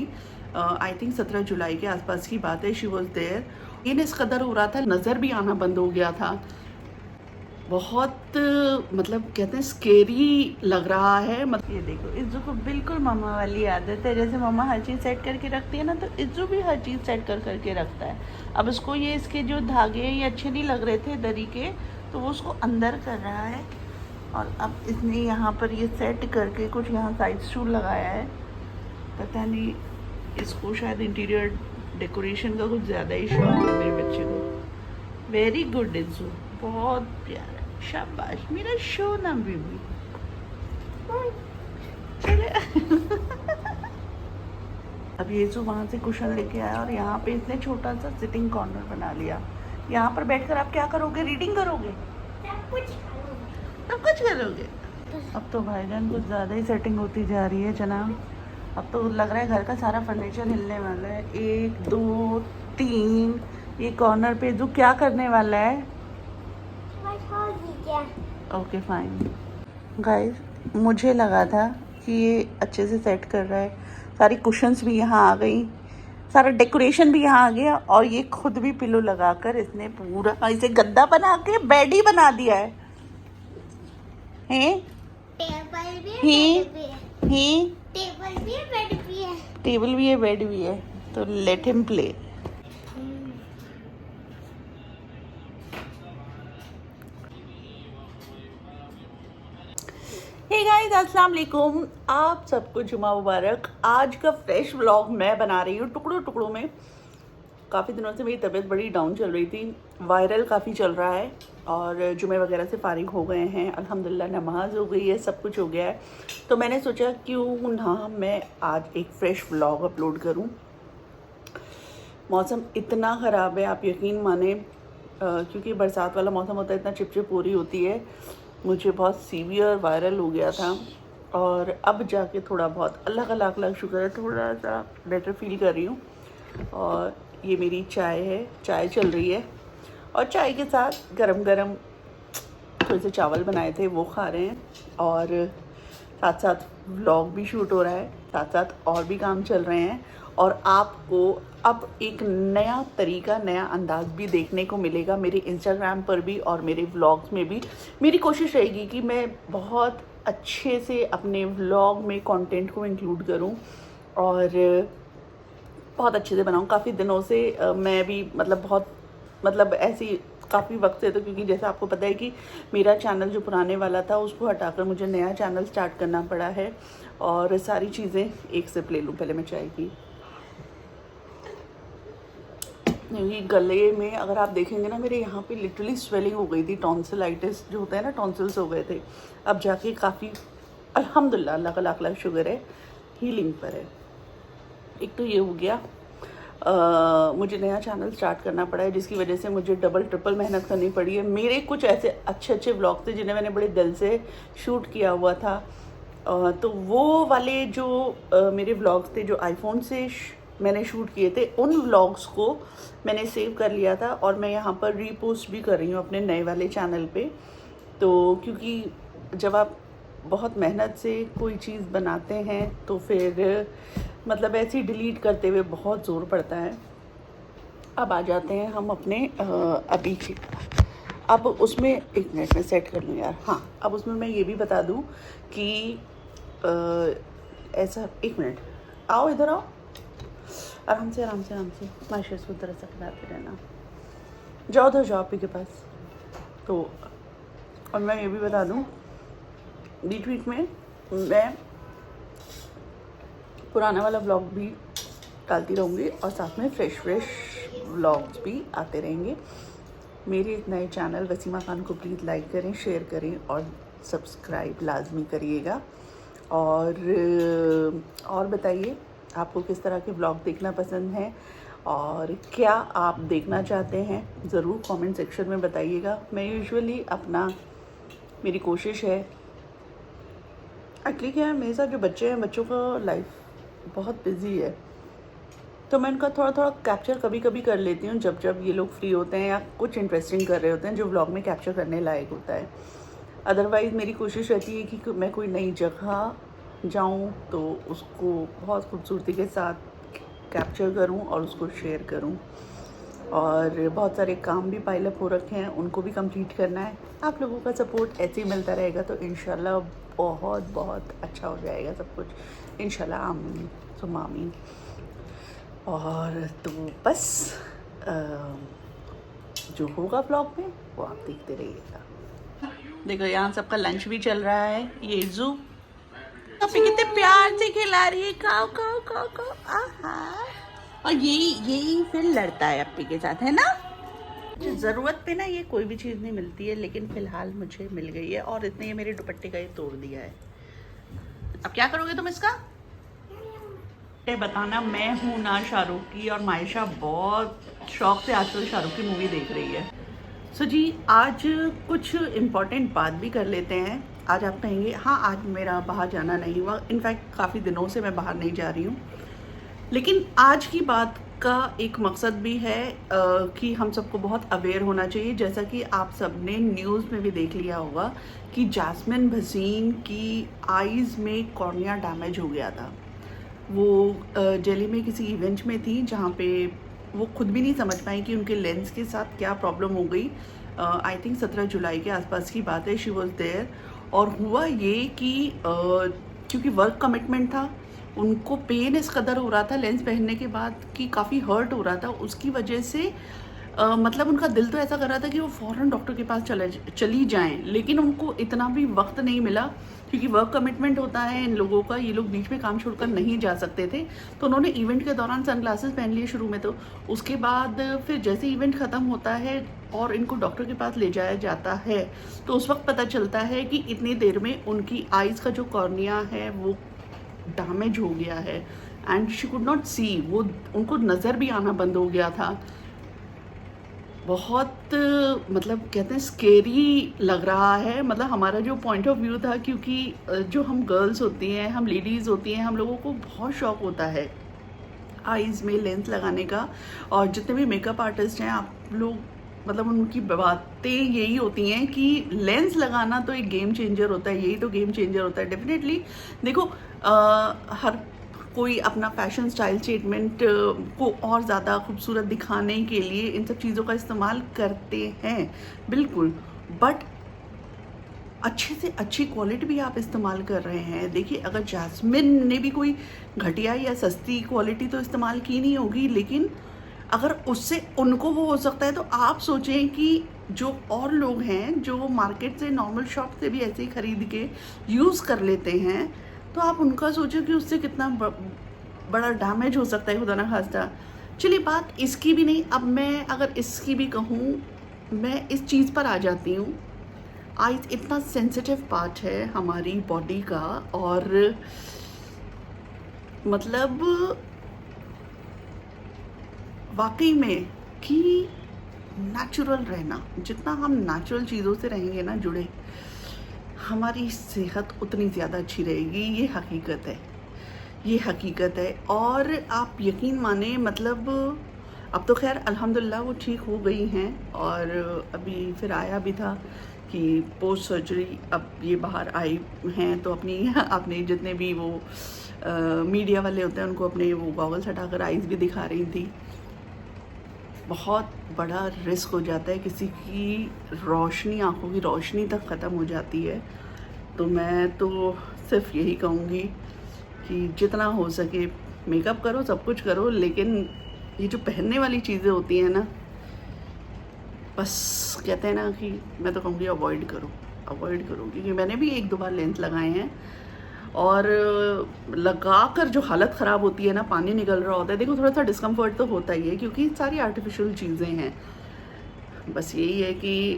गई। I think 17 जुलाई के आसपास की बात है। She was there. इन इस कदर हो रहा था, नज़र भी आना बंद हो गया था। बहुत मतलब कहते हैं स्केरी लग रहा है। मतलब ये देखो, इज्जू को बिल्कुल मामा वाली आदत है। जैसे मामा हर चीज़ सेट करके रखती है ना, तो इज्जू भी हर चीज़ सेट करके रखता है। अब उसको ये इसके जो धागे ये अच्छे नहीं लग रहे थे दरी के, तो वो उसको अंदर कर रहा है। और अब इसने यहाँ पर ये सेट करके कुछ यहाँ साइड स्टूल लगाया है। पता नहीं, इसको शायद इंटीरियर डेकोरेशन का कुछ ज़्यादा ही शौक है मेरे बच्चे को। वेरी गुड इज्जू, बहुत प्यारा, शाबाश मेरा सोना बेबी। अब ये जो वहाँ से कुशन लेके आया और यहाँ पे इसने छोटा सा सिटिंग कॉर्नर बना लिया। यहाँ पर बैठकर आप क्या करोगे? रीडिंग करोगे? सब कुछ करोगे। अब तो भाईजान कुछ ज़्यादा ही सेटिंग होती जा रही है जनाब। अब तो लग रहा है घर का सारा फर्नीचर हिलने वाला है। 1 2 3 ये कॉर्नर पे जो क्या करने वाला है? ओके फाइन गाइस, मुझे लगा था कि ये अच्छे से सेट कर रहा है। सारी कुशन्स भी यहाँ आ गई, सारा डेकोरेशन भी यहाँ आ गया, और ये खुद भी पिलो लगाकर इसने पूरा इसे गद्दा बना के बेड ही बना दिया है। हैं? टेबल भी है, बेड भी है। हैं? टेबल भी है, बेड भी है। टेबल भी है, बेड भी है, तो let him play. Hey guys, अस्सलाम वालेकुम। आप सबको जुमा मुबारक। आज का फ्रेश व्लॉग मैं बना रही हूँ टुकड़ों टुकड़ों में। काफ़ी दिनों से मेरी तबीयत बड़ी डाउन चल रही थी, वायरल काफ़ी चल रहा है, और जुमे वगैरह से फारिग हो गए हैं अल्हम्दुलिल्लाह। नमाज हो गई है, सब कुछ हो गया है। तो मैंने सोचा क्यों ना मैं आज एक फ़्रेश व्लॉग अपलोड करूँ। मौसम इतना ख़राब है, आप यकीन माने, क्योंकि बरसात वाला मौसम होता है, इतना चिपचिप पूरी होती है। मुझे बहुत सीवियर वायरल हो गया था, और अब जाके थोड़ा बहुत अल्लाह का लाख लाख शुक्र है, थोड़ा सा बेटर फील कर रही हूँ। और ये मेरी चाय है, चाय चल रही है, और चाय के साथ गरम गरम थोड़े से चावल बनाए थे वो खा रहे हैं, और साथ साथ व्लॉग भी शूट हो रहा है, साथ साथ और भी काम चल रहे हैं। और आपको अब एक नया तरीका, नया अंदाज़ भी देखने को मिलेगा मेरे इंस्टाग्राम पर भी और मेरे व्लॉग्स में भी। मेरी कोशिश रहेगी कि मैं बहुत अच्छे से अपने व्लॉग में कंटेंट को इंक्लूड करूं और बहुत अच्छे से बनाऊं। काफ़ी दिनों से मैं भी मतलब ऐसी काफ़ी वक्त से, तो क्योंकि जैसा आपको पता है कि मेरा चैनल जो पुराने वाला था उसको हटाकर मुझे नया चैनल स्टार्ट करना पड़ा है, और सारी चीज़ें एक सिप ले लूँ पहले मैं चाय की। ये गले में अगर आप देखेंगे ना, मेरे यहाँ पे लिटरली स्वेलिंग हो गई थी, टॉन्सिलाइटिस जो होता है ना, टॉन्सिल्स हो गए थे। अब जाके काफ़ी अल्हम्दुलिल्लाह, अल्लाह का लाख लाख शुक्र है, हीलिंग पर है। एक तो ये हो गया, मुझे नया चैनल स्टार्ट करना पड़ा है, जिसकी वजह से मुझे डबल ट्रिपल मेहनत करनी पड़ी है। मेरे कुछ ऐसे अच्छे अच्छे व्लॉग थे जिन्हें मैंने बड़े दिल से शूट किया हुआ था, तो वो वाले जो मेरे व्लॉग्स थे जो आईफोन से मैंने शूट किए थे, उन व्लॉग्स को मैंने सेव कर लिया था, और मैं यहाँ पर रीपोस्ट भी कर रही हूँ अपने नए वाले चैनल पे। तो क्योंकि जब आप बहुत मेहनत से कोई चीज़ बनाते हैं तो फिर मतलब ऐसे ही डिलीट करते हुए बहुत ज़ोर पड़ता है। अब आ जाते हैं हम अपने अभी की। अब उसमें एक मिनट में सेट कर लूँ यार। हाँ, अब उसमें मैं ये भी बता दूँ कि ऐसा, एक मिनट, आओ इधर आओ, आराम से आराम से आराम से, माशा से उधर ऐसा कराते रहना, जाओ उधर जाओ आपी के पास। तो और मैं ये भी बता दूँ, बीच बीच में मैं पुराना वाला व्लॉग भी डालती रहूँगी, और साथ में फ्रेश व्लॉग्स भी आते रहेंगे। मेरे इस नए चैनल वसीमा खान को प्लीज़ लाइक करें, शेयर करें और सब्सक्राइब लाजमी करिएगा। और बताइए आपको किस तरह के व्लॉग देखना पसंद है, और क्या आप देखना चाहते हैं, ज़रूर कमेंट सेक्शन में बताइएगा। मैं यूजुअली मेरी कोशिश है, एक्चुअली क्या है, मेरे साथ जो बच्चे हैं, बच्चों का लाइफ बहुत बिजी है, तो मैं उनका थोड़ा थोड़ा कैप्चर कभी कभी कर लेती हूँ जब ये लोग फ्री होते हैं या कुछ इंटरेस्टिंग कर रहे होते हैं जो व्लॉग में कैप्चर करने लायक होता है। अदरवाइज़ मेरी कोशिश रहती है कि मैं कोई नई जगह जाऊं तो उसको बहुत खूबसूरती के साथ कैप्चर करूं और उसको शेयर करूं। और बहुत सारे काम भी पाइलअप हो रखे हैं, उनको भी कंप्लीट करना है। आप लोगों का सपोर्ट ऐसे ही मिलता रहेगा तो इंशाल्लाह बहुत बहुत अच्छा हो जाएगा सब कुछ, इंशाल्लाह आमीन सुम्मा आमीन। और तो बस जो होगा व्लॉग में वो आप देखते रहिएगा। देखो यहाँ सबका लंच भी चल रहा है। ये जू अभी कितने प्यार से खिला रही है, खाओ खाओ खाओ खाओ, आहा। और यही फिर लड़ता है अप्पी के साथ, है ना। ज़रूरत पे ना ये कोई भी चीज़ नहीं मिलती है, लेकिन फ़िलहाल मुझे मिल गई है और इतने ये मेरे दुपट्टे का ये तोड़ दिया है। अब क्या करोगे तुम इसका? ये बताना। मैं हूँ ना शाहरुख की, और मायशा बहुत शौक से आजकल शाहरुख की मूवी देख रही है। सो जी, आज कुछ इम्पोर्टेंट बात भी कर लेते हैं। आज आप कहेंगे हाँ आज मेरा बाहर जाना नहीं हुआ, इनफैक्ट काफ़ी दिनों से मैं बाहर नहीं जा रही हूँ, लेकिन आज की बात का एक मकसद भी है कि हम सबको बहुत अवेयर होना चाहिए। जैसा कि आप सब ने न्यूज़ में भी देख लिया होगा कि जैस्मिन भसीन की आईज़ में कॉर्निया डैमेज हो गया था। वो दिल्ली में किसी इवेंट में थी जहाँ पे वो खुद भी नहीं समझ पाई कि उनके लेंस के साथ क्या प्रॉब्लम हो गई। आई थिंक 17 जुलाई के आसपास की बात है, शी वॉज देयर। और हुआ ये कि क्योंकि वर्क कमिटमेंट था, उनको पेन इस कदर हो रहा था लेंस पहनने के बाद कि काफ़ी हर्ट हो रहा था, उसकी वजह से मतलब उनका दिल तो ऐसा कर रहा था कि वो फ़ौरन डॉक्टर के पास चली जाएं, लेकिन उनको इतना भी वक्त नहीं मिला क्योंकि वर्क कमिटमेंट होता है इन लोगों का। ये लोग बीच में काम छोड़कर नहीं जा सकते थे, तो उन्होंने इवेंट के दौरान सनग्लासेस पहन लिए शुरू में। तो उसके बाद फिर जैसे इवेंट ख़त्म होता है और इनको डॉक्टर के पास ले जाया जाता है, तो उस वक्त पता चलता है कि इतनी देर में उनकी आइज़ का जो कॉर्निया है वो डैमेज हो गया है एंड शी कुड नॉट सी। वो उनको नज़र भी आना बंद हो गया था। बहुत मतलब कहते हैं स्केरी लग रहा है। मतलब हमारा जो पॉइंट ऑफ व्यू था, क्योंकि जो हम गर्ल्स होती हैं, हम लेडीज़ होती हैं, हम लोगों को बहुत शौक होता है आईज़ में लेंस लगाने का। और जितने भी मेकअप आर्टिस्ट हैं आप लोग, मतलब उनकी बातें यही होती हैं कि लेंस लगाना तो एक गेम चेंजर होता है, यही तो गेम चेंजर होता है डेफिनेटली। देखो हर कोई अपना फैशन स्टाइल स्टेटमेंट को और ज़्यादा खूबसूरत दिखाने के लिए इन सब चीज़ों का इस्तेमाल करते हैं, बिल्कुल, बट अच्छे से अच्छी क्वालिटी भी आप इस्तेमाल कर रहे हैं। देखिए, अगर जैस्मिन ने भी कोई घटिया या सस्ती क्वालिटी तो इस्तेमाल की नहीं होगी, लेकिन अगर उससे उनको वो हो सकता है, तो आप सोचें कि जो और लोग हैं जो मार्केट से, नॉर्मल शॉप से भी ऐसे ही ख़रीद के यूज़ कर लेते हैं, तो आप उनका सोचो कि उससे कितना बड़ा डैमेज हो सकता है, खुदा ना खास्ता। चलिए, बात इसकी भी नहीं, अब मैं अगर इसकी भी कहूँ, मैं इस चीज़ पर आ जाती हूँ। आइज़ इतना सेंसिटिव पार्ट है हमारी बॉडी का, और मतलब वाकई में कि नेचुरल रहना, जितना हम नेचुरल चीज़ों से रहेंगे ना जुड़े, हमारी सेहत उतनी ज़्यादा अच्छी रहेगी। ये हकीकत है, ये हकीकत है। और आप यकीन माने, मतलब अब तो खैर अल्हम्दुलिल्लाह वो ठीक हो गई हैं, और अभी फिर आया भी था कि पोस्ट सर्जरी अब ये बाहर आई हैं, तो अपनी जितने भी वो मीडिया वाले होते हैं उनको अपने वो गॉगल्स हटाकर आइज़ भी दिखा रही थी। बहुत बड़ा रिस्क हो जाता है, किसी की रोशनी, आँखों की रोशनी तक ख़त्म हो जाती है। तो मैं तो सिर्फ यही कहूँगी कि जितना हो सके मेकअप करो, सब कुछ करो, लेकिन ये जो पहनने वाली चीज़ें होती हैं ना, बस कहते हैं ना कि मैं तो कहूँगी अवॉइड करो, क्योंकि मैंने भी 1-2 बार लेंस लगाए हैं, और लगा कर जो हालत ख़राब होती है ना, पानी निकल रहा होता है। देखो, थोड़ा सा डिस्कम्फर्ट तो होता ही है क्योंकि सारी आर्टिफिशियल चीज़ें हैं। बस यही है कि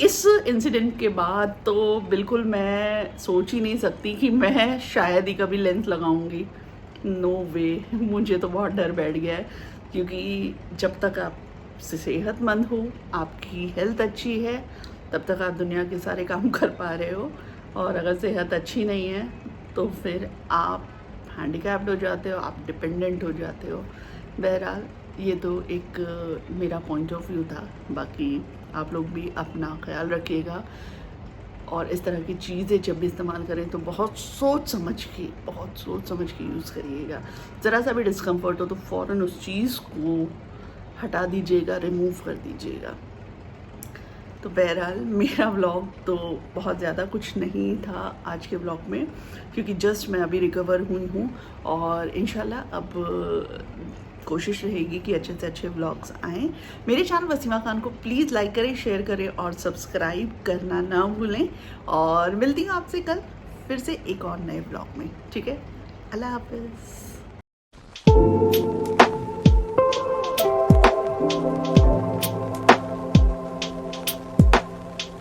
इस इंसिडेंट के बाद तो बिल्कुल मैं सोच ही नहीं सकती कि मैं शायद ही कभी लेंस लगाऊंगी। नो वे, मुझे तो बहुत डर बैठ गया है, क्योंकि जब तक आप सेहतमंद हो, आपकी हेल्थ अच्छी है, तब तक आप दुनिया के सारे काम कर पा रहे हो। और अगर सेहत अच्छी नहीं है तो फिर आप हैंडीकैप्ड हो जाते हो, आप डिपेंडेंट हो जाते हो। बहरहाल, ये तो एक मेरा पॉइंट ऑफ व्यू था। बाकी आप लोग भी अपना ख्याल रखिएगा, और इस तरह की चीज़ें जब भी इस्तेमाल करें तो बहुत सोच समझ के यूज़ करिएगा। ज़रा सा भी डिस्कम्फर्ट हो तो फ़ौरन उस चीज़ को हटा दीजिएगा, रिमूव कर दीजिएगा। तो बहरहाल मेरा व्लॉग तो बहुत ज़्यादा कुछ नहीं था आज के व्लॉग में, क्योंकि जस्ट मैं अभी रिकवर हुई हूँ और इंशाल्लाह अब कोशिश रहेगी कि अच्छे से अच्छे व्लॉग्स आएँ। मेरे चैनल वसीमा खान को प्लीज़ लाइक करें, शेयर करें और सब्सक्राइब करना ना भूलें। और मिलती हूँ आपसे कल फिर से एक और नए व्लॉग में, ठीक है? अल्लाह हाफ़िज़।